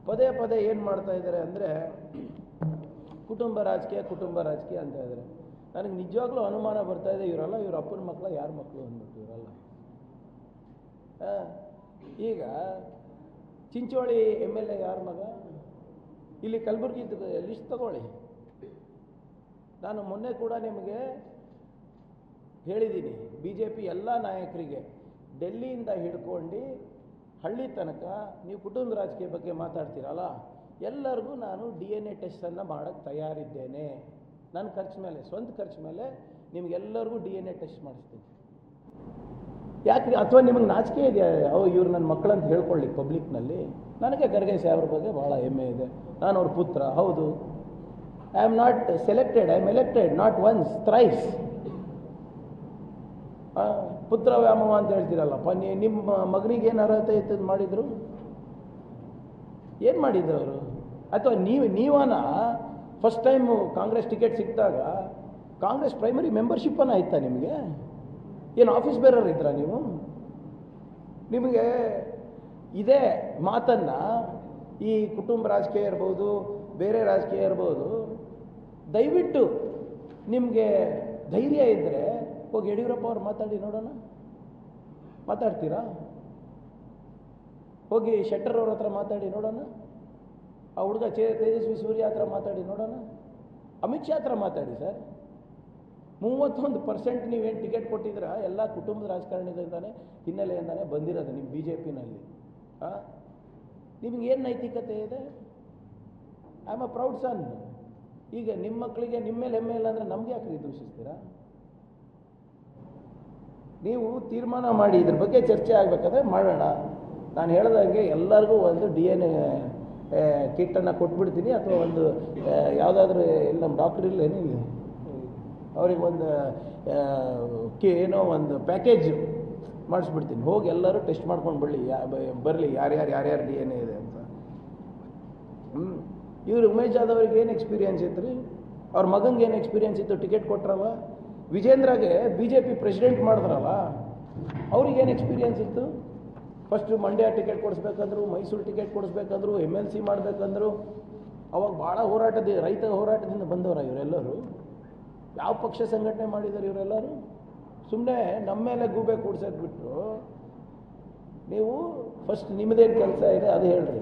ಪದೇ ಪದೇ ಏನು ಮಾಡ್ತಾ ಇದ್ದಾರೆ ಅಂದರೆ ಕುಟುಂಬ ರಾಜಕೀಯ ಅಂತ ಇದ್ದಾರೆ. ನನಗೆ ನಿಜವಾಗ್ಲೂ ಅನುಮಾನ ಬರ್ತಾ ಇದೆ, ಇವರೆಲ್ಲ ಇವ್ರ ಅಪ್ಪನ ಮಕ್ಕಳ ಯಾರ ಮಕ್ಕಳು ಅಂದ್ಬಿಟ್ಟು ಇವರೆಲ್ಲ. ಈಗ ಚಿಂಚೋಳಿ MLA ಯಾರ ಮಗ? ಇಲ್ಲಿ ಕಲಬುರಗಿ ಲಿಸ್ಟ್ ತಗೊಳ್ಳಿ. ನಾನು ಮೊನ್ನೆ ಕೂಡ ನಿಮಗೆ ಹೇಳಿದ್ದೀನಿ, BJP ಎಲ್ಲ ನಾಯಕರಿಗೆ ಡೆಲ್ಲಿಯಿಂದ ಹಿಡ್ಕೊಂಡು ಹಳ್ಳಿ ತನಕ ನೀವು ಕುಟುಂಬ ರಾಜಕೀಯ ಬಗ್ಗೆ ಮಾತಾಡ್ತೀರಲ್ಲ, ಎಲ್ಲರಿಗೂ ನಾನು DNA ಟೆಸ್ಟನ್ನು ಮಾಡೋಕ್ಕೆ ತಯಾರಿದ್ದೇನೆ. ನನ್ನ ಖರ್ಚು ಮೇಲೆ, ಸ್ವಂತ ಖರ್ಚು ಮೇಲೆ ನಿಮಗೆಲ್ಲರಿಗೂ DNA ಟೆಸ್ಟ್ ಮಾಡಿಸ್ತೀನಿ. ಯಾಕೆ? ಅಥವಾ ನಿಮಗೆ ನಾಚಿಕೆ ಇದೆಯಾ ಇವ್ರು ನನ್ನ ಮಕ್ಕಳಂತ ಹೇಳ್ಕೊಳ್ಳಿ ಪಬ್ಲಿಕ್ನಲ್ಲಿ? ನನಗೆ ಖರ್ಗೆ ಸಾಹೇಬ್ರ ಬಗ್ಗೆ ಭಾಳ ಹೆಮ್ಮೆ ಇದೆ. ನಾನು ಅವ್ರ ಪುತ್ರ. ಹೌದು, I am not selected, I am elected, not once, thrice. ಪುತ್ರ ವ್ಯಾಮೋಹ ಅಂತ ಹೇಳ್ತೀರಲ್ಲಪ್ಪ, ನಿಮ್ಮ ಮಗನಿಗೆ ಏನು ಅರ್ಹತೆ ಇತ್ತು ಮಾಡಿದ್ರು? ಏನು ಮಾಡಿದ್ರು ಅವರು? ಅಥವಾ ನೀವನ ಫಸ್ಟ್ ಟೈಮು ಕಾಂಗ್ರೆಸ್ ಟಿಕೆಟ್ ಸಿಕ್ಕಿದಾಗ ಕಾಂಗ್ರೆಸ್ ಪ್ರೈಮರಿ ಮೆಂಬರ್ಶಿಪ್ಪನ್ನು ಆಯ್ತಾ ನಿಮಗೆ? ಏನು ಆಫೀಸ್ ಬೇರರ್ ಇದ್ರಾ ನೀವು? ನಿಮಗೆ ಇದೇ ಮಾತನ್ನು ಈ ಕುಟುಂಬ ರಾಜಕೀಯ ಇರ್ಬೋದು, ಬೇರೆ ರಾಜಕೀಯ ಇರ್ಬೋದು, ದಯವಿಟ್ಟು ನಿಮಗೆ ಧೈರ್ಯ ಇದ್ದರೆ ಹೋಗಿ ಯಡಿಯೂರಪ್ಪ ಅವ್ರು ಮಾತಾಡಿ ನೋಡೋಣ. ಮಾತಾಡ್ತೀರಾ? ಹೋಗಿ ಶೆಟ್ಟರ್ ಅವ್ರ ಹತ್ರ ಮಾತಾಡಿ ನೋಡೋಣ. ಆ ಹುಡುಗ ತೇಜಸ್ವಿ ಸೂರ್ಯ ಹತ್ರ ಮಾತಾಡಿ ನೋಡೋಣ. ಅಮಿತ್ ಶಾ ಹತ್ರ ಮಾತಾಡಿ ಸರ್. 31% ನೀವೇನು ಟಿಕೆಟ್ ಕೊಟ್ಟಿದ್ದೀರಾ ಎಲ್ಲ ಕುಟುಂಬದ ರಾಜಕಾರಣಿಗಳಿಂದಾನೆ, ಹಿನ್ನೆಲೆಯಿಂದಾನೆ ಬಂದಿರೋದು ನಿಮ್ಮ BJPನಲ್ಲಿ. ನಿಮಗೇನು ನೈತಿಕತೆ ಇದೆ? ಐ ಆಮ್ ಅ ಪ್ರೌಡ್ ಸನ್. ಈಗ ನಿಮ್ಮ ಮಕ್ಕಳಿಗೆ ನಿಮ್ಮ ಮೇಲೆ ಹೆಮ್ಮೆ ಇಲ್ಲ ಅಂದರೆ ನಮಗೆ ಯಾಕೆ ದೂಷಿಸ್ತೀರಾ? ನೀವು ತೀರ್ಮಾನ ಮಾಡಿ, ಇದ್ರ ಬಗ್ಗೆ ಚರ್ಚೆ ಆಗಬೇಕಾದ್ರೆ ಮಾಡೋಣ. ನಾನು ಹೇಳ್ದಂಗೆ ಎಲ್ಲರಿಗೂ ಒಂದು DNA ಕಿಟ್ಟನ್ನು ಕೊಟ್ಬಿಡ್ತೀನಿ, ಅಥವಾ ಒಂದು ಯಾವುದಾದ್ರೂ ಇಲ್ಲಿ ನಮ್ಮ ಡಾಕ್ಟ್ರ್ ಇಲ್ಲ ಏನಿಲ್ಲ, ಅವ್ರಿಗೆ ಒಂದು ಏನೋ ಒಂದು ಪ್ಯಾಕೇಜ್ ಮಾಡಿಸ್ಬಿಡ್ತೀನಿ. ಹೋಗಿ ಎಲ್ಲರೂ ಟೆಸ್ಟ್ ಮಾಡ್ಕೊಂಡು ಬರಲಿ ಯಾರ್ಯಾರು DNA ಇದೆ ಅಂತ. ಇವರು ಉಮೇಶ್ ಜಾಧವ್ ಅವ್ರಿಗೆ ಏನು ಎಕ್ಸ್ಪೀರಿಯನ್ಸ್ ಇತ್ತು ರೀ? ಅವ್ರ ಮಗಂಗೆ ಏನು ಎಕ್ಸ್ಪೀರಿಯನ್ಸ್ ಇತ್ತು? ಟಿಕೆಟ್ ಕೊಟ್ರಲ್ಲ. ವಿಜೇಂದ್ರಗೆ BJP ಪ್ರೆಸಿಡೆಂಟ್ ಮಾಡಿದ್ರಲ್ಲ, ಅವ್ರಿಗೇನು ಎಕ್ಸ್ಪೀರಿಯನ್ಸ್ ಇತ್ತು? ಫಸ್ಟು ಮಂಡ್ಯ ಟಿಕೆಟ್ ಕೊಡಿಸ್ಬೇಕಂದ್ರು, ಮೈಸೂರು ಟಿಕೆಟ್ ಕೊಡಿಸ್ಬೇಕಂದ್ರು, MLC ಮಾಡಬೇಕಂದ್ರು. ಅವಾಗ ಭಾಳ ರೈತ ಹೋರಾಟದಿಂದ ಬಂದವರ ಇವರೆಲ್ಲರೂ? ಯಾವ ಪಕ್ಷ ಸಂಘಟನೆ ಮಾಡಿದ್ದಾರೆ ಇವರೆಲ್ಲರೂ? ಸುಮ್ಮನೆ ನಮ್ಮ ಮೇಲೆ ಗೂಬೆ ಕೂಡ್ಸೋದು ಬಿಟ್ಟರು ನೀವು ಫಸ್ಟ್ ನಿಮ್ಮದೇನು ಕೆಲಸ ಇದೆ ಅದು ಹೇಳ್ರಿ.